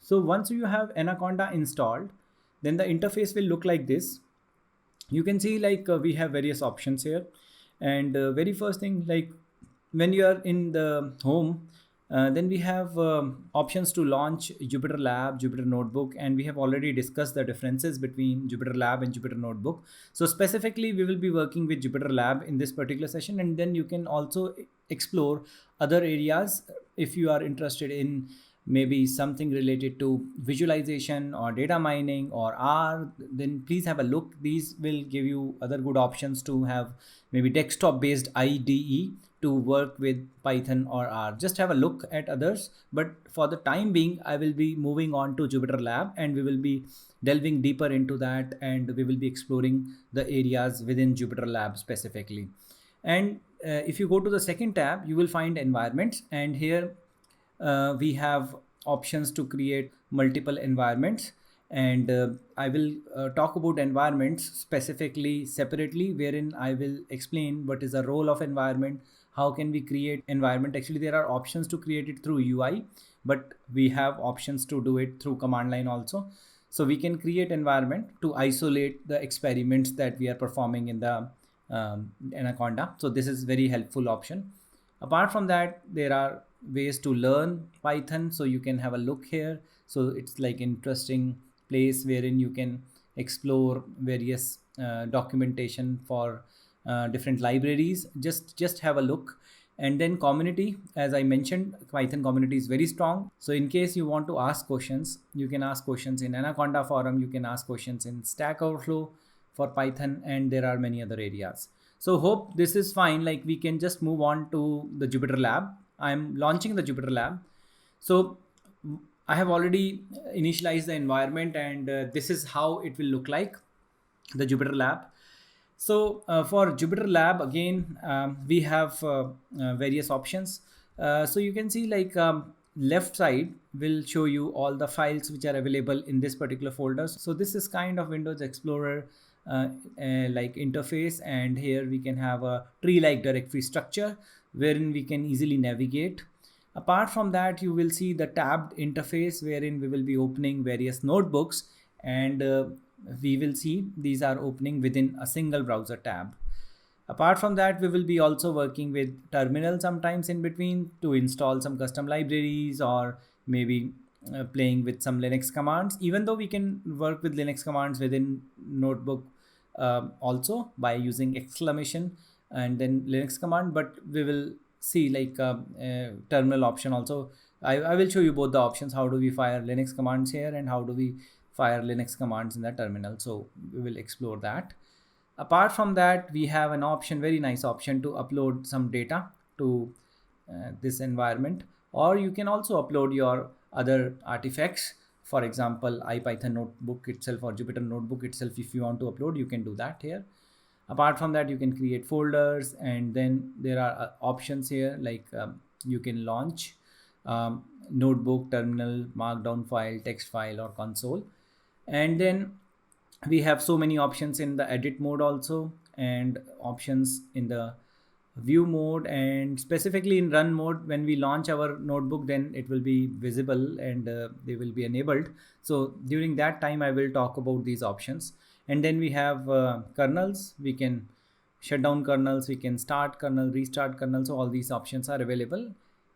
So once you have Anaconda installed, then the interface will look like this. You can see like we have various options here, and very first thing, like when you are in the home, then we have options to launch Jupyter Lab, Jupyter Notebook, and we have already discussed the differences between Jupyter Lab and Jupyter Notebook. So specifically we will be working with Jupyter Lab in this particular session, and then you can also explore other areas if you are interested in maybe something related to visualization or data mining or R. Then please have a look. These will give you other good options to have maybe desktop based IDE to work with Python or R. Just have a look at others, but for the time being I will be moving on to Jupyter Lab, and we will be delving deeper into that, and we will be exploring the areas within Jupyter Lab specifically. And if you go to the second tab, you will find environments, and here we have options to create multiple environments. And I will talk about environments specifically separately, wherein I will explain what is the role of environment, how can we create environment. Actually there are options to create it through UI, but we have options to do it through command line also. So we can create environment to isolate the experiments that we are performing in the Anaconda. So this is very helpful option. Apart from that, there are ways to learn Python, so you can have a look here. So it's like interesting place wherein you can explore various documentation for different libraries. Just have a look. And then community, as I mentioned, Python community is very strong. So in case you want to ask questions, you can ask questions in Anaconda forum, you can ask questions in Stack Overflow for Python, and there are many other areas. So hope this is fine. Like we can just move on to the Jupyter Lab. I'm launching the Jupyter Lab. So I have already initialized the environment, and this is how it will look like, the Jupyter Lab. So for Jupyter Lab, again, we have various options. So you can see like left side will show you all the files which are available in this particular folder. So this is kind of Windows Explorer like interface, and here we can have a tree like directory structure wherein we can easily navigate. Apart from that, you will see the tabbed interface wherein we will be opening various notebooks, and we will see these are opening within a single browser tab. Apart from that, we will be also working with terminal sometimes in between to install some custom libraries, or maybe playing with some Linux commands, even though we can work with Linux commands within notebook also by using exclamation and then Linux command, but we will see like terminal option also. I will show you both the options, how do we fire Linux commands here and how do we fire Linux commands in the terminal. So we will explore that. Apart from that, we have an option, very nice option, to upload some data to this environment, or you can also upload your other artifacts. For example, IPython notebook itself or Jupyter notebook itself, if you want to upload, you can do that here. Apart from that, you can create folders, and then there are options here like you can launch notebook, terminal, markdown file, text file, or console. And then we have so many options in the edit mode also, and options in the view mode, and specifically in run mode. When we launch our notebook, then it will be visible and they will be enabled. So during that time I will talk about these options. And then we have kernels. We can shut down kernels, we can start kernel, restart kernel. So all these options are available.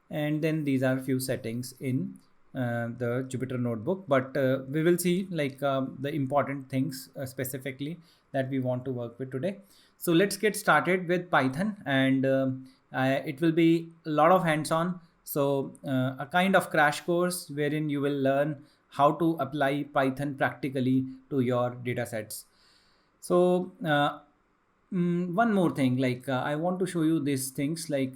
And then these are few settings in the Jupyter notebook, but we will see like the important things specifically that we want to work with today. So let's get started with Python, and it will be a lot of hands-on. So a kind of crash course wherein you will learn how to apply Python practically to your data sets. So one more thing, like I want to show you these things, like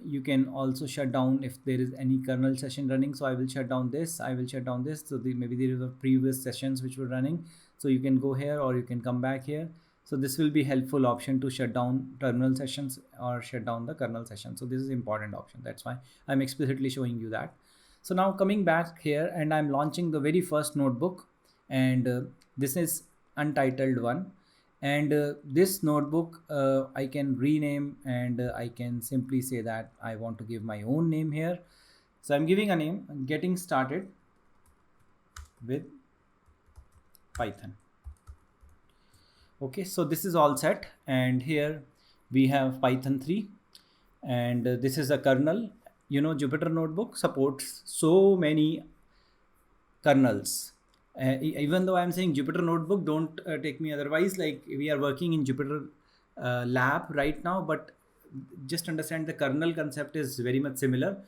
you can also shut down if there is any kernel session running. So I will shut down this, I will shut down this. So maybe there is a previous sessions which were running, so you can go here or you can come back here. So this will be helpful option to shut down terminal sessions or shut down the kernel session. So this is important option, that's why I'm explicitly showing you that. So now coming back here, and I'm launching the very first notebook, and this is Untitled one. And this notebook I can rename, and I can simply say that I want to give my own name here. So I'm giving a name, getting started. with Python. Okay, so this is all set, and here we have Python 3, and this is a kernel. You know, Jupyter Notebook supports so many kernels. Even though I'm saying Jupyter Notebook, don't take me otherwise. Like, we are working in Jupyter lab right now, but just understand the kernel concept is very much similar.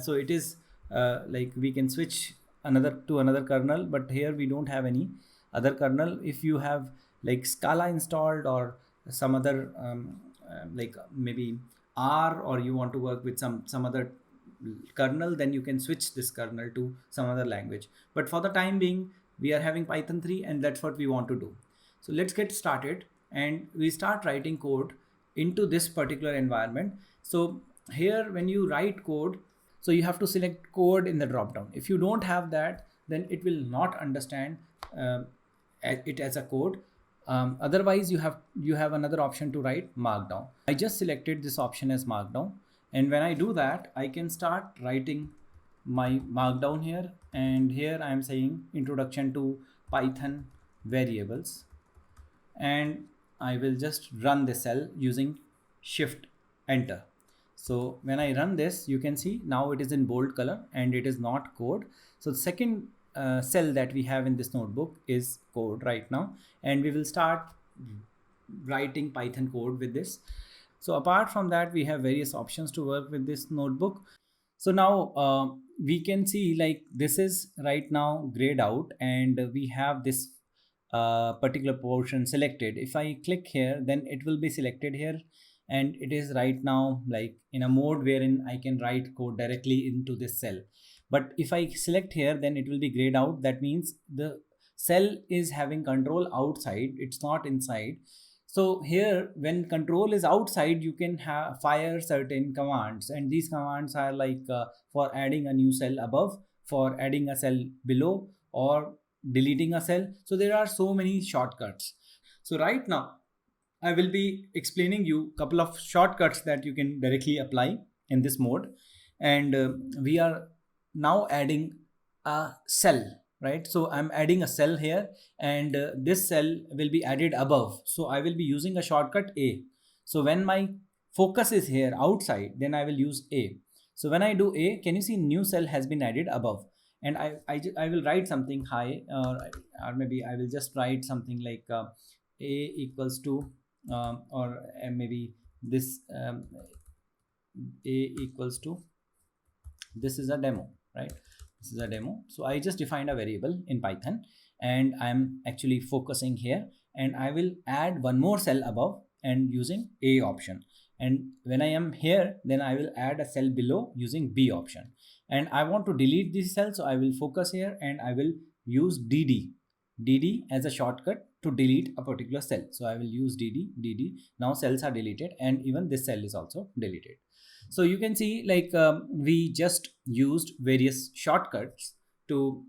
So it is like we can switch another kernel, but here we don't have any other kernel. If you have like Scala installed or some other like maybe R, or you want to work with some other kernel, then you can switch this kernel to some other language. But for the time being, we are having Python 3, and that's what we want to do. So let's get started, and we start writing code into this particular environment. So here, when you write code, so you have to select code in the drop down. If you don't have that, then it will not understand it as a code. Otherwise, you have another option to write Markdown. I just selected this option as Markdown, and when I do that, I can start writing my Markdown here. And here I am saying introduction to Python variables, and I will just run the cell using Shift Enter. So when I run this, you can see now it is in bold color and it is not code. So the second cell that we have in this notebook is code right now, and we will start writing Python code with this. So apart from that, we have various options to work with this notebook. So now we can see like this is right now grayed out, and we have this particular portion selected. If I click here, then it will be selected here, and it is right now like in a mode wherein I can write code directly into this cell. But if I select here, then it will be grayed out. That means the cell is having control outside, it's not inside. So here, when control is outside, you can fire certain commands, and these commands are like for adding a new cell above, for adding a cell below, or deleting a cell. So there are so many shortcuts. So right now I will be explaining you a couple of shortcuts that you can directly apply in this mode. And we are now adding a cell, right? So I'm adding a cell here, and this cell will be added above. So I will be using a shortcut A. So when my focus is here outside, then I will use A. So when I do A, can you see new cell has been added above? And I will write something high, or maybe I will just write something like A equals to or maybe this A equals to, this is a demo, right? This is a demo. So I just defined a variable in Python, and I'm actually focusing here, and I will add one more cell above and using A option. And when I am here, then I will add a cell below using B option. And I want to delete this cell, so I will focus here and I will use DD as a shortcut to delete a particular cell. So I will use DD. Now cells are deleted, and even this cell is also deleted. So you can see like we just used various shortcuts to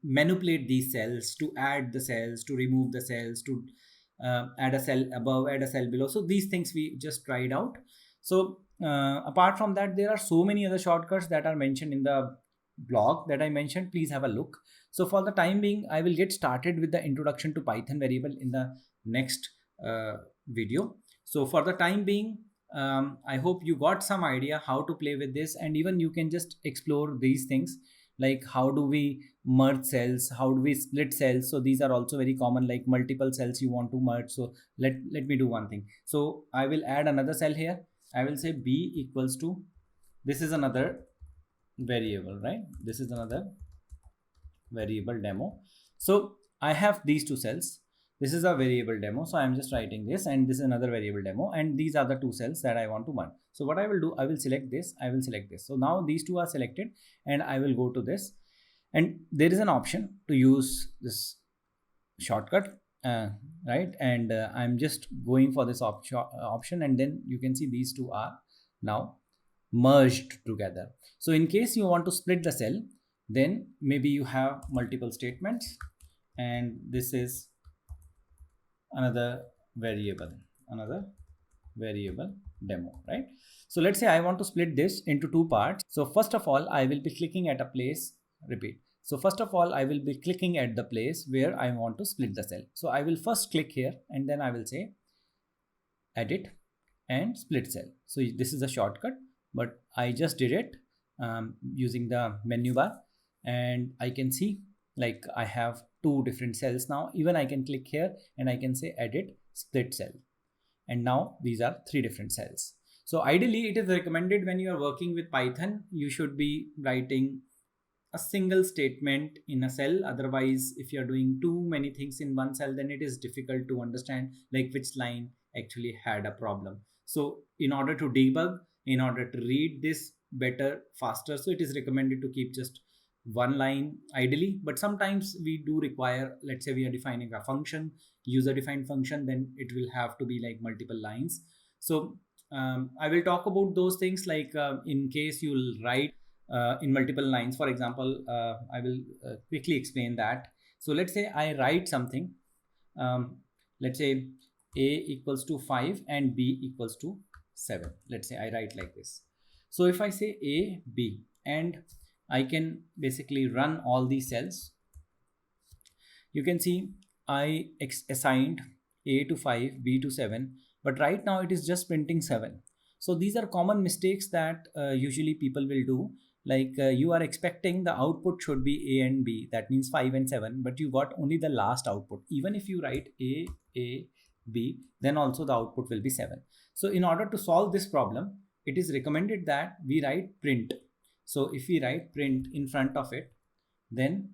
manipulate these cells, to add the cells, to remove the cells, to add a cell above, add a cell below. So these things we just tried out. So apart from that, there are so many other shortcuts that are mentioned in the blog that I mentioned. Please have a look. So for the time being, I will get started with the introduction to Python variable in the next video. So for the time being, I hope you got some idea how to play with this, and even you can just explore these things, like how do we merge cells, how do we split cells. So these are also very common, like multiple cells you want to merge. So let me do one thing. So I will add another cell here. I will say B equals to, this is another variable, right? This is another variable demo. So I have these two cells. This is a variable demo, so I'm just writing this, and this is another variable demo, and these are the two cells that I want to merge. So what I will do, I will select this, I will select this. So now these two are selected, and I will go to this, and there is an option to use this shortcut, right? And I'm just going for this option, and then you can see these two are now merged together. So in case you want to split the cell, then maybe you have multiple statements, and this is another variable demo, right? So let's say I want to split this into two parts. So first of all, I will be clicking at a place repeat. So first of all, I will be clicking at the place where I want to split the cell. So I will first click here and then I will say edit and split cell. So this is a shortcut, but I just did it using the menu bar, and I can see like I have two different cells now. Even I can click here and I can say edit split cell, and now these are three different cells. So ideally it is recommended when you are working with Python, you should be writing a single statement in a cell. Otherwise, if you're doing too many things in one cell, then it is difficult to understand like which line actually had a problem. So in order to debug, in order to read this better, faster, so it is recommended to keep just one line ideally. But sometimes we do require, let's say we are defining a function, user defined function, then it will have to be like multiple lines. So I will talk about those things like in case you'll write in multiple lines. For example, I will quickly explain that. So let's say I write something. Let's say a equals to 5 and b equals to 7. Let's say I write like this. So if I say a, b, and I can basically run all these cells, you can see I assigned a to 5, b to 7, but right now it is just printing 7. So these are common mistakes that usually people will do. Like you are expecting the output should be a and b, that means 5 and 7, but you got only the last output. Even if you write a, b, then also the output will be 7. So in order to solve this problem, it is recommended that we write print. So if we write print in front of it, then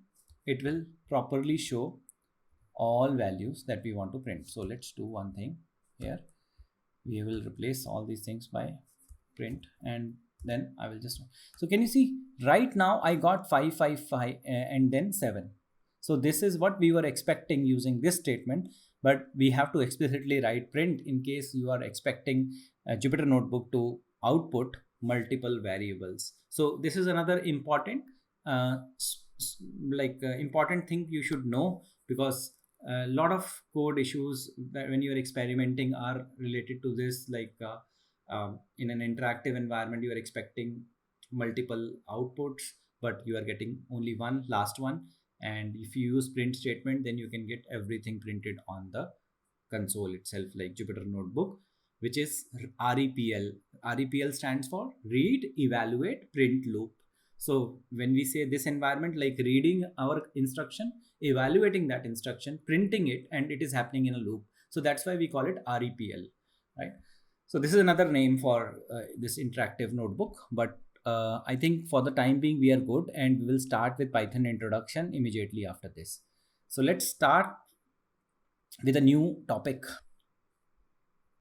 it will properly show all values that we want to print. So let's do one thing here. We will replace all these things by print, and then I will just, so can you see right now I got 555 and then 7. So this is what we were expecting using this statement, but we have to explicitly write print in case you are expecting a Jupyter notebook to output multiple variables. So this is another important important thing you should know, because a lot of code issues that when you are experimenting are related to this. Like in an interactive environment, you are expecting multiple outputs, but you are getting only one last one. And if you use print statement, then you can get everything printed on the console itself, like Jupyter notebook, which is REPL. REPL stands for read, evaluate, print loop. So when we say this environment, like reading our instruction, evaluating that instruction, printing it, and it is happening in a loop. So that's why we call it REPL, right? So this is another name for this interactive notebook, but I think for the time being we are good, and we will start with Python introduction immediately after this. So let's start with a new topic.